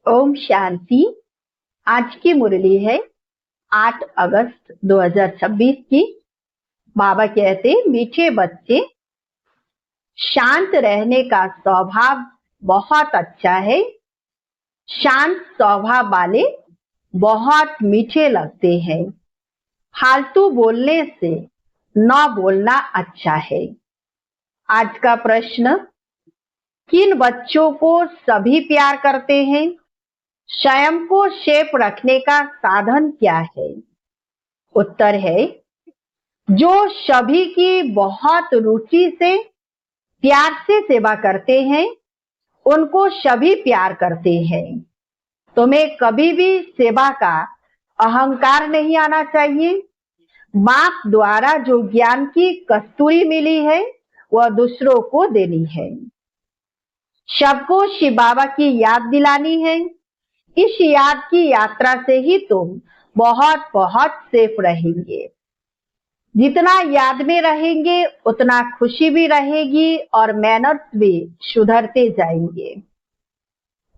ओम शांति। आज की मुरली है 8 अगस्त 2026 की। बाबा कहते, मीठे बच्चे, शांत रहने का स्वभाव बहुत अच्छा है। शांत स्वभाव वाले बहुत मीठे लगते हैं। फालतू बोलने से न बोलना अच्छा है। आज का प्रश्न, किन बच्चों को सभी प्यार करते हैं? स्वयं को शेप रखने का साधन क्या है? उत्तर है, जो सभी की बहुत रुचि से प्यार से सेवा करते हैं, उनको सभी प्यार करते हैं। तुम्हें कभी भी सेवा का अहंकार नहीं आना चाहिए। बाप द्वारा जो ज्ञान की कस्तूरी मिली है, वह दूसरों को देनी है। सबको शिव बाबा की याद दिलानी है। इस याद की यात्रा से ही तुम बहुत बहुत सेफ रहेंगे। जितना याद में रहेंगे उतना खुशी भी रहेगी और मैनर्स भी सुधरते जाएंगे।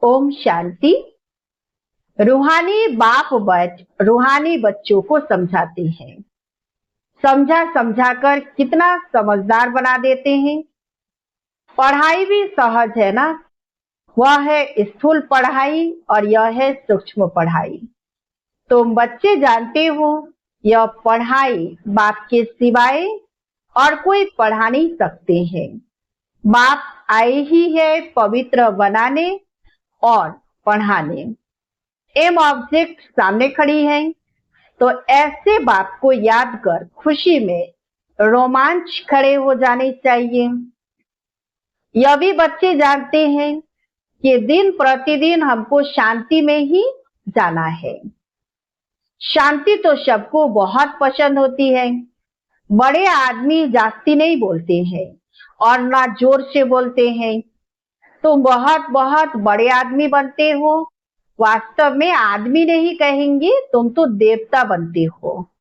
ओम शांति। रूहानी बाप रूहानी बच्चों को समझाते हैं। समझा समझा कर कितना समझदार बना देते हैं। पढ़ाई भी सहज है ना। वह है स्थूल पढ़ाई और यह है सूक्ष्म पढ़ाई। तुम बच्चे जानते हो, यह पढ़ाई बाप के सिवाय और कोई पढ़ा नहीं सकते हैं। बाप आए ही है पवित्र बनाने और पढ़ाने। एम ऑब्जेक्ट सामने खड़ी है, तो ऐसे बाप को याद कर खुशी में रोमांच खड़े हो जाने चाहिए। यह भी बच्चे जानते हैं कि दिन प्रतिदिन हमको शांति में ही जाना है। शांति तो सबको बहुत पसंद होती है। बड़े आदमी जास्ती नहीं बोलते हैं और ना जोर से बोलते हैं। तुम बहुत बहुत बड़े आदमी बनते हो। वास्तव में आदमी नहीं कहेंगे, तुम तो देवता बनते हो।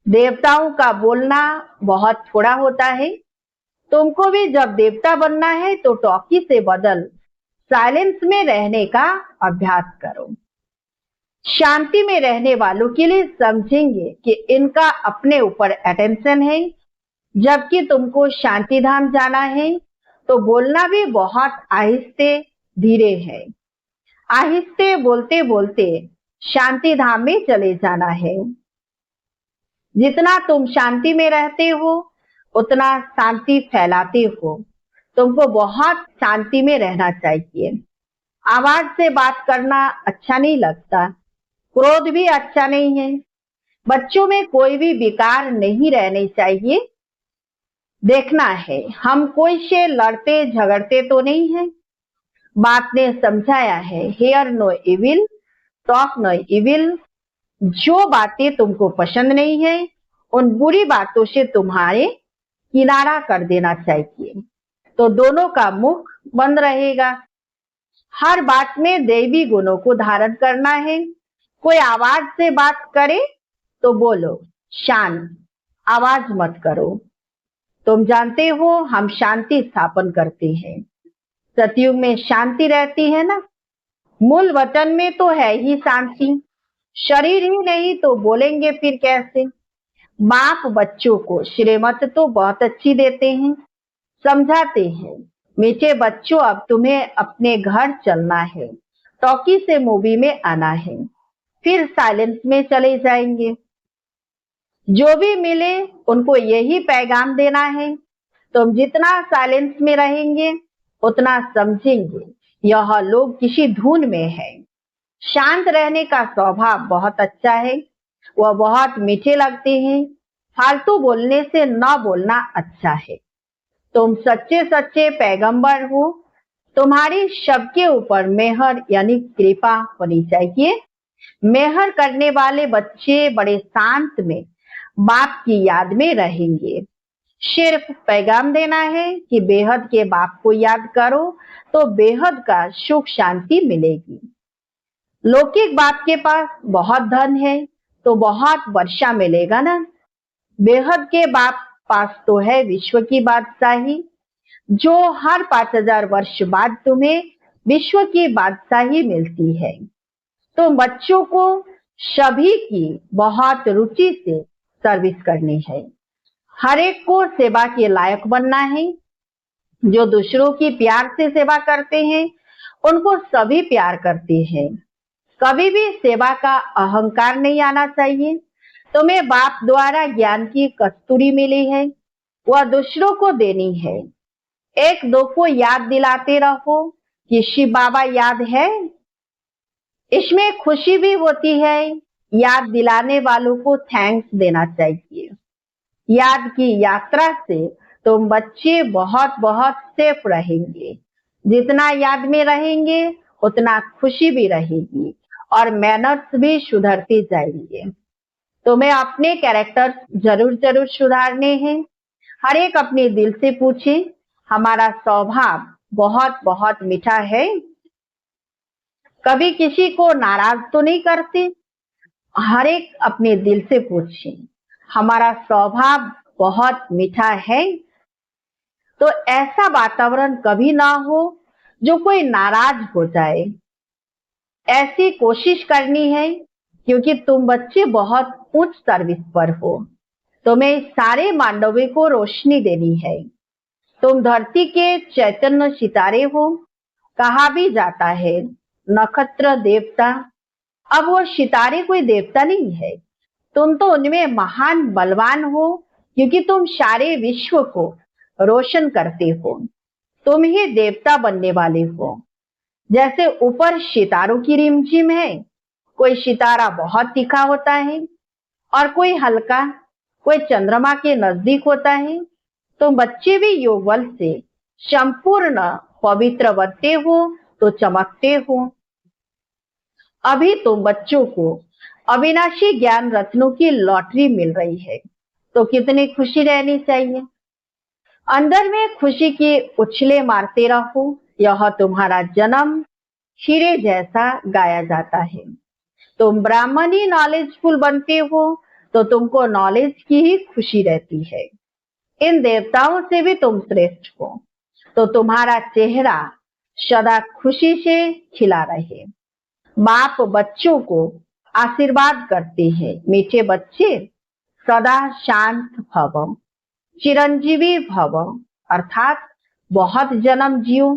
देवताओं का बोलना बहुत थोड़ा होता है। तुमको भी जब देवता बनना है तो टॉकी से बदल साइलेंस में रहने का अभ्यास करो। शांति में रहने वालों के लिए समझेंगे कि इनका अपने ऊपर अटेंशन है। जबकि तुमको शांति धाम जाना है तो बोलना भी बहुत आहिस्ते धीरे है। आहिस्ते बोलते बोलते शांति धाम में चले जाना है। जितना तुम शांति में रहते हो उतना शांति फैलाते हो। तुमको बहुत शांति में रहना चाहिए। आवाज से बात करना अच्छा नहीं लगता। क्रोध भी अच्छा नहीं है। बच्चों में कोई भी विकार नहीं रहने चाहिए। देखना है हम कोई से लड़ते झगड़ते तो नहीं है। बाप ने समझाया है, hear no evil, talk no evil. जो बातें तुमको पसंद नहीं है उन बुरी बातों से तुम्हारे किनारा कर देना चाहिए, तो दोनों का मुख बंद रहेगा। हर बात में दैवी गुणों को धारण करना है। कोई आवाज से बात करे तो बोलो शांत, आवाज मत करो। तुम जानते हो हम शांति स्थापन करते हैं। सतयुग में शांति रहती है ना। मूल वचन में तो है ही शांति। शरीर ही नहीं तो बोलेंगे फिर कैसे? बाप बच्चों को श्रीमत तो बहुत अच्छी देते हैं, समझाते हैं, मीठे बच्चों अब तुम्हें अपने घर चलना है, टॉकी से मूवी में आना है, फिर साइलेंस में चले जाएंगे। जो भी मिले उनको यही पैगाम देना है। तुम जितना साइलेंस में रहेंगे उतना समझेंगे यह लोग किसी धुन में है। शांत रहने का स्वभाव बहुत अच्छा है। वह बहुत मीठे लगते हैं। फालतू बोलने से न बोलना अच्छा है। तुम सच्चे सच्चे पैगंबर हो। तुम्हारी सबके ऊपर मेहर यानी कृपा होनी चाहिए। मेहर करने वाले बच्चे बड़े शांत में बाप की याद में रहेंगे। सिर्फ पैगाम देना है कि बेहद के बाप को याद करो तो बेहद का सुख शांति मिलेगी। लौकिक बाप के पास बहुत धन है तो बहुत वर्षा मिलेगा ना। बेहद के बाप पास तो है विश्व की बादशाही, जो हर 5000 वर्ष बाद तुम्हें विश्व की बादशाही मिलती है। तो बच्चों को सभी की बहुत रुचि से सर्विस करनी है। हर एक को सेवा के लायक बनना है। जो दूसरों की प्यार से सेवा करते हैं उनको सभी प्यार करते हैं। कभी भी सेवा का अहंकार नहीं आना चाहिए। तुम्हें बाप द्वारा ज्ञान की कस्तूरी मिली है, वह दूसरों को देनी है। एक दो को याद दिलाते रहो कि शिव बाबा याद है। इसमें खुशी भी होती है। याद दिलाने वालों को थैंक्स देना चाहिए। याद की यात्रा से तुम बच्चे बहुत बहुत सेफ रहेंगे। जितना याद में रहेंगे उतना खुशी भी रहेगी और मैनर्स भी सुधरते जाएंगे। तुम्हें अपने कैरेक्टर जरूर जरूर सुधारने हैं। हर एक अपने दिल से पूछे, हमारा स्वभाव बहुत बहुत मीठा है? कभी किसी को नाराज तो नहीं करते? हर एक अपने दिल से पूछे, हमारा स्वभाव बहुत मीठा है? तो ऐसा वातावरण कभी ना हो जो कोई नाराज हो जाए। ऐसी कोशिश करनी है क्योंकि तुम बच्चे बहुत उच्च सर्विस पर हो। तुम्हें सारे मानवों को रोशनी देनी है। तुम धरती के चैतन्य सितारे हो। कहा भी जाता है नक्षत्र देवता। अब वो सितारे कोई देवता नहीं है। तुम तो उनमें महान बलवान हो क्योंकि तुम सारे विश्व को रोशन करते हो। तुम ही देवता बनने वाले हो। जैसे ऊपर सितारों की रिमझिम है, कोई सितारा बहुत तीखा होता है और कोई हल्का, कोई चंद्रमा के नजदीक होता है। तुम बच्चे भी योग बल से संपूर्ण पवित्र बनते हो तो चमकते हो। अभी तुम बच्चों को अविनाशी ज्ञान रत्नों की लॉटरी मिल रही है, तो कितनी खुशी रहनी चाहिए। अंदर में खुशी की उछले मारते रहो। यह तुम्हारा जन्म हीरे जैसा गाया जाता है। तुम ब्राह्मणी नॉलेजफुल बनते हो तो तुमको नॉलेज की ही खुशी रहती है। इन देवताओं से भी तुम श्रेष्ठ हो तो तुम्हारा चेहरा सदा खुशी से खिला रहे। बाप बच्चों को आशीर्वाद करते हैं, मीठे बच्चे सदा शांत भव, चिरंजीवी भव, अर्थात बहुत जन्म जियो।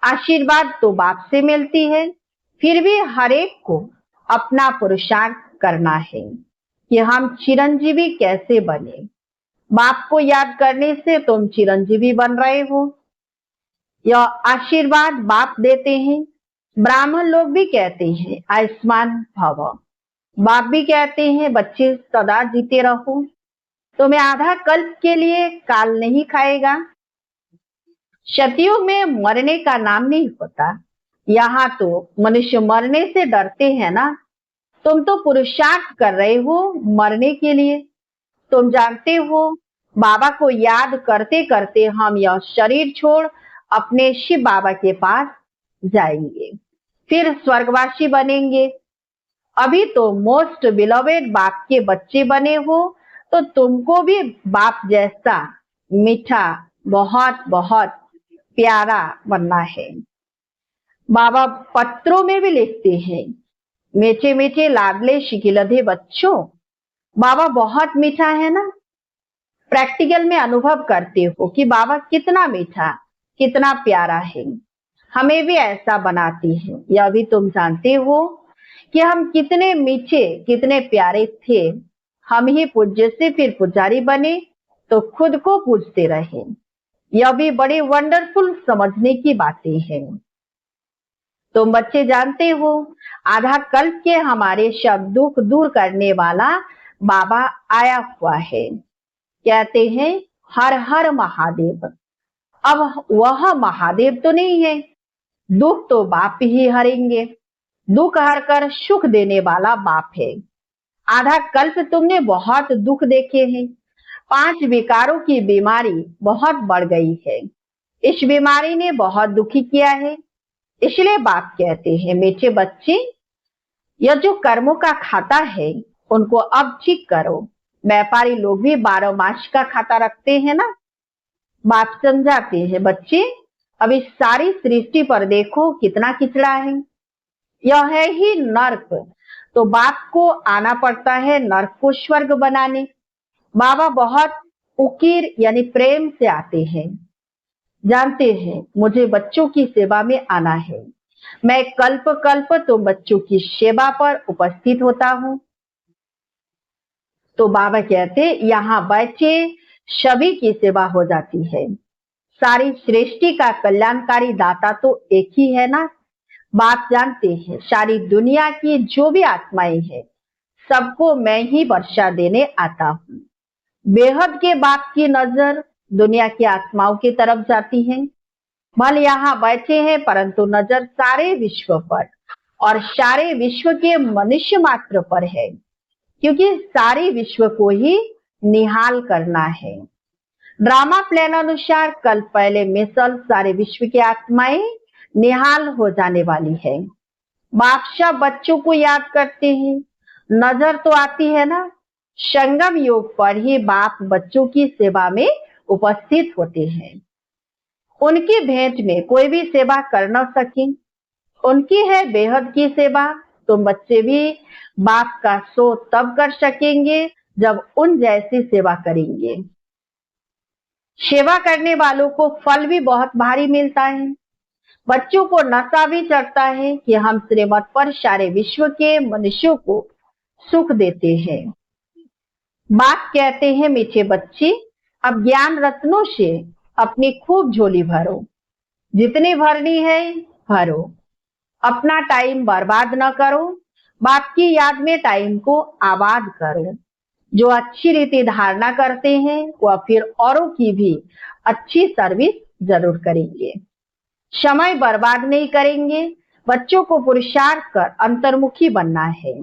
आशीर्वाद तो बाप से मिलती है, फिर भी हर एक को अपना पुरुषार्थ करना है कि हम चिरंजीवी कैसे बने। बाप को याद करने से तुम चिरंजीवी बन रहे हो। यह आशीर्वाद बाप देते हैं। ब्राह्मण लोग भी कहते हैं आयुष्मान भव। बाप भी कहते हैं बच्चे सदा जीते रहो। तुम्हें आधा कल्प के लिए काल नहीं खाएगा। सतयुग में मरने का नाम नहीं होता। यहाँ तो मनुष्य मरने से डरते हैं ना। तुम तो पुरुषार्थ कर रहे हो मरने के लिए। तुम जानते हो बाबा को याद करते करते हम यह शरीर छोड़ अपने शिव बाबा के पास जाएंगे, फिर स्वर्गवासी बनेंगे। अभी तो मोस्ट बिलोवेड बाप के बच्चे बने हो तो तुमको भी बाप जैसा मीठा बहुत बहुत प्यारा बनना है। बाबा पत्रों में भी लिखते हैं, मीठे मीठे लाडले शिकिलधे बच्चों, बाबा बहुत मीठा है ना। प्रैक्टिकल में अनुभव करते हो कि बाबा कितना मीठा, कितना प्यारा है। हमें भी ऐसा बनाती है। यह भी तुम जानते हो कि हम कितने मीठे, कितने प्यारे थे। हम ही पूज्य से फिर पुजारी बने तो खुद को पूजते रहे। यह भी बड़ी वंडरफुल समझने की बातें हैं। तुम बच्चे जानते हो आधा कल्प के हमारे सब दुख दूर करने वाला बाबा आया हुआ है। कहते हैं हर हर महादेव। अब वह महादेव तो नहीं है। दुख तो बाप ही हरेंगे। दुख हर कर सुख देने वाला बाप है। आधा कल्प तुमने बहुत दुख देखे हैं। 5 विकारों की बीमारी बहुत बढ़ गई है। इस बीमारी ने बहुत दुखी किया है। इसलिए बाप कहते हैं मीठे बच्चे, यह जो कर्मों का खाता है उनको अब ठीक करो। व्यापारी लोग भी 12 मास का खाता रखते हैं ना। बाप समझाते हैं बच्चे, अब इस सारी सृष्टि पर देखो कितना किचड़ा है, यह है ही नर्क। तो बाप को आना पड़ता है नर्क को स्वर्ग बनाने। बाबा बहुत उकीर यानी प्रेम से आते हैं, जानते हैं मुझे बच्चों की सेवा में आना है, मैं कल्प कल्प तो बच्चों की सेवा पर उपस्थित होता हूँ। तो बाबा कहते यहाँ बच्चे सभी की सेवा हो जाती है। सारी सृष्टि का कल्याणकारी दाता तो एक ही है ना। बाप जानते हैं सारी दुनिया की जो भी आत्माएं हैं सबको मैं ही वर्षा देने आता हूँ। बेहद के बाप की नजर दुनिया की आत्माओं की तरफ जाती है। भले यहाँ बैठे हैं परंतु नजर सारे विश्व पर और सारे विश्व के मनुष्य मात्र पर है, क्योंकि सारे विश्व को ही निहाल करना है। ड्रामा प्लान अनुसार कल पहले मिसल सारे विश्व की आत्माएं निहाल हो जाने वाली है। बादशाह बच्चों को याद करते हैं, नजर तो आती है ना। संगम योग पर ही बाप बच्चों की सेवा में उपस्थित होते हैं। उनकी भेंट में कोई भी सेवा कर न सके, उनकी है बेहद की सेवा। तुम बच्चे भी बाप का सो तब कर सकेंगे जब उन जैसी सेवा करेंगे। सेवा करने वालों को फल भी बहुत भारी मिलता है। बच्चों को नशा भी चढ़ता है कि हम श्रीमत पर सारे विश्व के मनुष्यों को सुख देते हैं। बाप कहते हैं मीठे बच्चे अब ज्ञान रत्नों से अपनी खूब झोली भरो, जितनी भरनी है भरो, अपना टाइम बर्बाद न करो, बाप की याद में टाइम को आबाद करो। जो अच्छी रीति धारणा करते हैं वह फिर औरों की भी अच्छी सर्विस जरूर करेंगे, समय बर्बाद नहीं करेंगे। बच्चों को पुरुषार्थ कर अंतर्मुखी बनना है।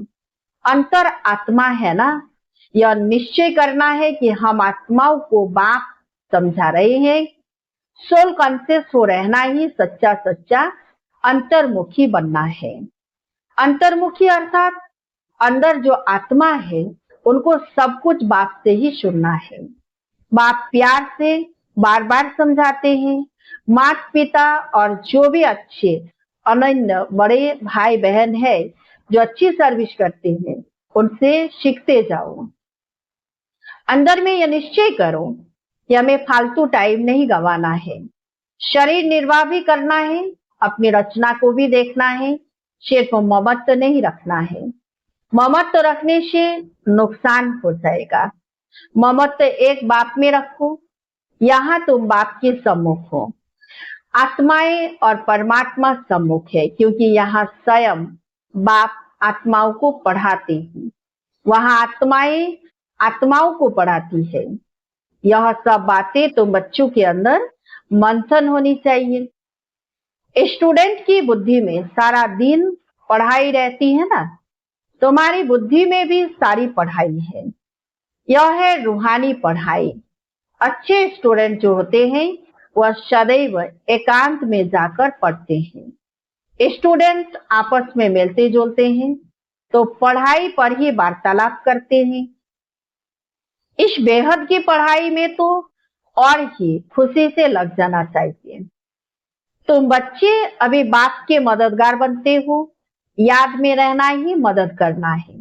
अंतर आत्मा है ना, यह निश्चय करना है कि हम आत्माओं को बाप समझा रहे हैं। सोल कॉन्शियस हो रहना ही सच्चा सच्चा अंतर्मुखी बनना है। अंतर्मुखी अर्थात अंदर जो आत्मा है उनको सब कुछ बाप से ही सुनना है। बाप प्यार से बार बार समझाते हैं। माता पिता और जो भी अच्छे अनन्य बड़े भाई बहन है जो अच्छी सर्विस करते हैं उनसे सीखते जाओ। अंदर में यह निश्चय करो कि हमें फालतू टाइम नहीं गंवाना है। शरीर निर्वाह भी करना है, अपनी रचना को भी देखना है, सिर्फ ममत्व नहीं रखना है। ममत्व रखने से नुकसान हो जाएगा। ममत्व एक बाप में रखो, यहाँ तुम बाप के सम्मुख हो। आत्माएं और परमात्मा सम्मुख है, क्योंकि यहाँ स्वयं बाप आत्माओं को पढ़ाते हैं, वहां आत्माएं आत्माओं को पढ़ाती है। यह सब बातें तो बच्चों के अंदर मंथन होनी चाहिए। स्टूडेंट की बुद्धि में सारा दिन पढ़ाई रहती है ना, तुम्हारी बुद्धि में भी सारी पढ़ाई है। यह है रूहानी पढ़ाई। अच्छे स्टूडेंट जो होते हैं वह सदैव एकांत में जाकर पढ़ते हैं। स्टूडेंट आपस में मिलते जुलते हैं तो पढ़ाई पर ही वार्तालाप करते हैं। इस बेहद की पढ़ाई में तो और ही खुशी से लग जाना चाहिए। तुम बच्चे अभी बाप के मददगार बनते हो। याद में रहना ही मदद करना है,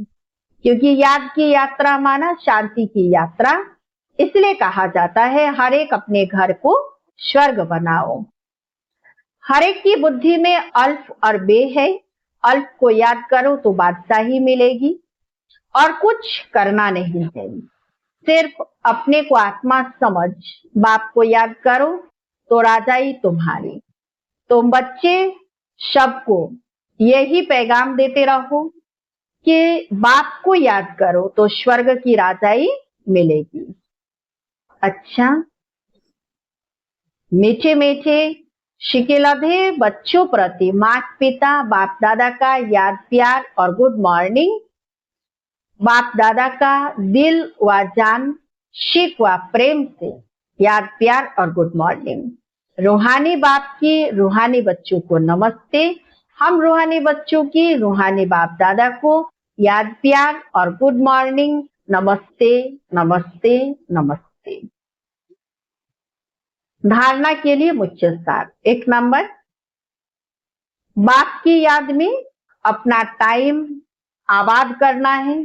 क्योंकि याद की यात्रा माना शांति की यात्रा। इसलिए कहा जाता है हर एक अपने घर को स्वर्ग बनाओ। हर एक की बुद्धि में अल्फ और बे है। अल्फ को याद करो तो बादशाही मिलेगी और कुछ करना नहीं है। सिर्फ अपने को आत्मा समझ बाप को याद करो तो राजाई तुम्हारी। तुम बच्चे सबको यही पैगाम देते रहो कि बाप को याद करो तो स्वर्ग की राजाई मिलेगी। अच्छा, मीठे मीठे शिकिलधे बच्चों प्रति माता पिता बाप दादा का याद प्यार और गुड मॉर्निंग। बाप दादा का दिल व जान शिक व प्रेम से याद प्यार और गुड मॉर्निंग। रूहानी बाप की रूहानी बच्चों को नमस्ते। हम रूहानी बच्चों की रूहानी बाप दादा को याद प्यार और गुड मॉर्निंग। नमस्ते नमस्ते नमस्ते। धारणा के लिए मुख्य सार। 1 नंबर, बाप की याद में अपना टाइम आबाद करना है।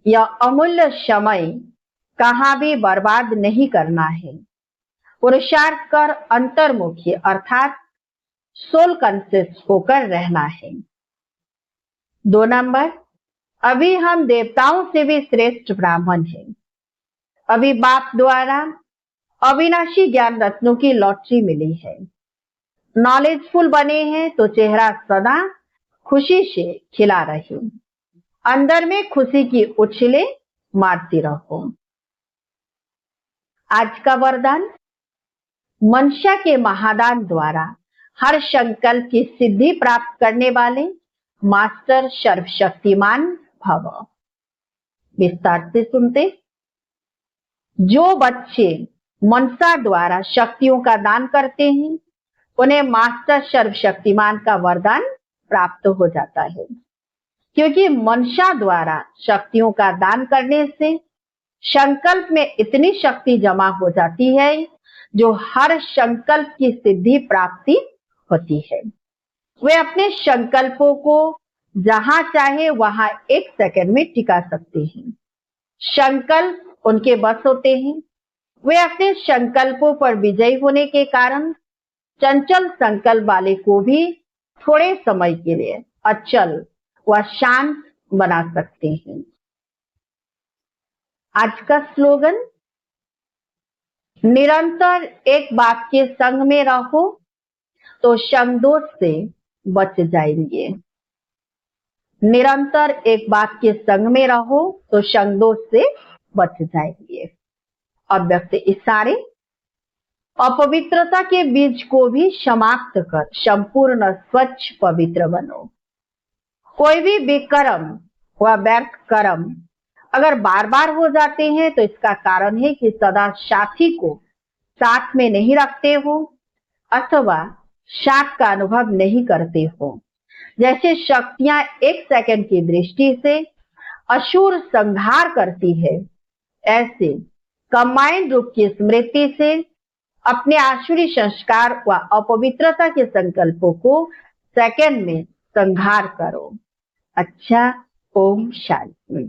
यह अमूल्य समय कहाँ भी बर्बाद नहीं करना है। पुरुषार्थ कर अंतर्मुखी अर्थात सोल कॉन्शियस होकर रहना है। 2 नंबर, अभी हम देवताओं से भी श्रेष्ठ ब्राह्मण हैं। अभी बाप द्वारा अविनाशी ज्ञान रत्नों की लॉटरी मिली है। नॉलेजफुल बने हैं तो चेहरा सदा खुशी से खिला रहे, अंदर में खुशी की उछले मारती रहो। आज का वरदान, मनसा के महादान द्वारा हर संकल्प की सिद्धि प्राप्त करने वाले मास्टर सर्वशक्तिमान भव। विस्तार से सुनते। जो बच्चे मनसा द्वारा शक्तियों का दान करते हैं उन्हें मास्टर सर्वशक्तिमान का वरदान प्राप्त हो जाता है, क्योंकि मनसा द्वारा शक्तियों का दान करने से संकल्प में इतनी शक्ति जमा हो जाती है जो हर संकल्प की सिद्धि प्राप्ति होती है। वे अपने संकल्पों को जहां चाहे वहां 1 सेकंड में टिका सकते हैं। संकल्प उनके बस होते हैं। वे अपने संकल्पों पर विजयी होने के कारण चंचल संकल्प वाले को भी थोड़े समय के लिए अचल व शांत बना सकते हैं। आज का स्लोगन, निरंतर एक बाप के संग में रहो तो संग दोष से बच जाएंगे। निरंतर एक बाप के संग में रहो तो संग दोष से बच जाएंगे। अव्यक्त इशारे, अपवित्रता के बीज को भी समाप्त कर संपूर्ण स्वच्छ पवित्र बनो। कोई भी विकर्म व व्यर्थ कर्म अगर बार बार हो जाते हैं तो इसका कारण है कि सदा साथी को साथ में नहीं रखते हो अथवा साथ का अनुभव नहीं करते हो। जैसे शक्तियां 1 सेकंड की दृष्टि से असुर संहार करती है, ऐसे कंबाइंड रूप की स्मृति से अपने आसुरी संस्कार व अपवित्रता के संकल्पों को सेकंड में संहार करो। अच्छा, ओम शांति।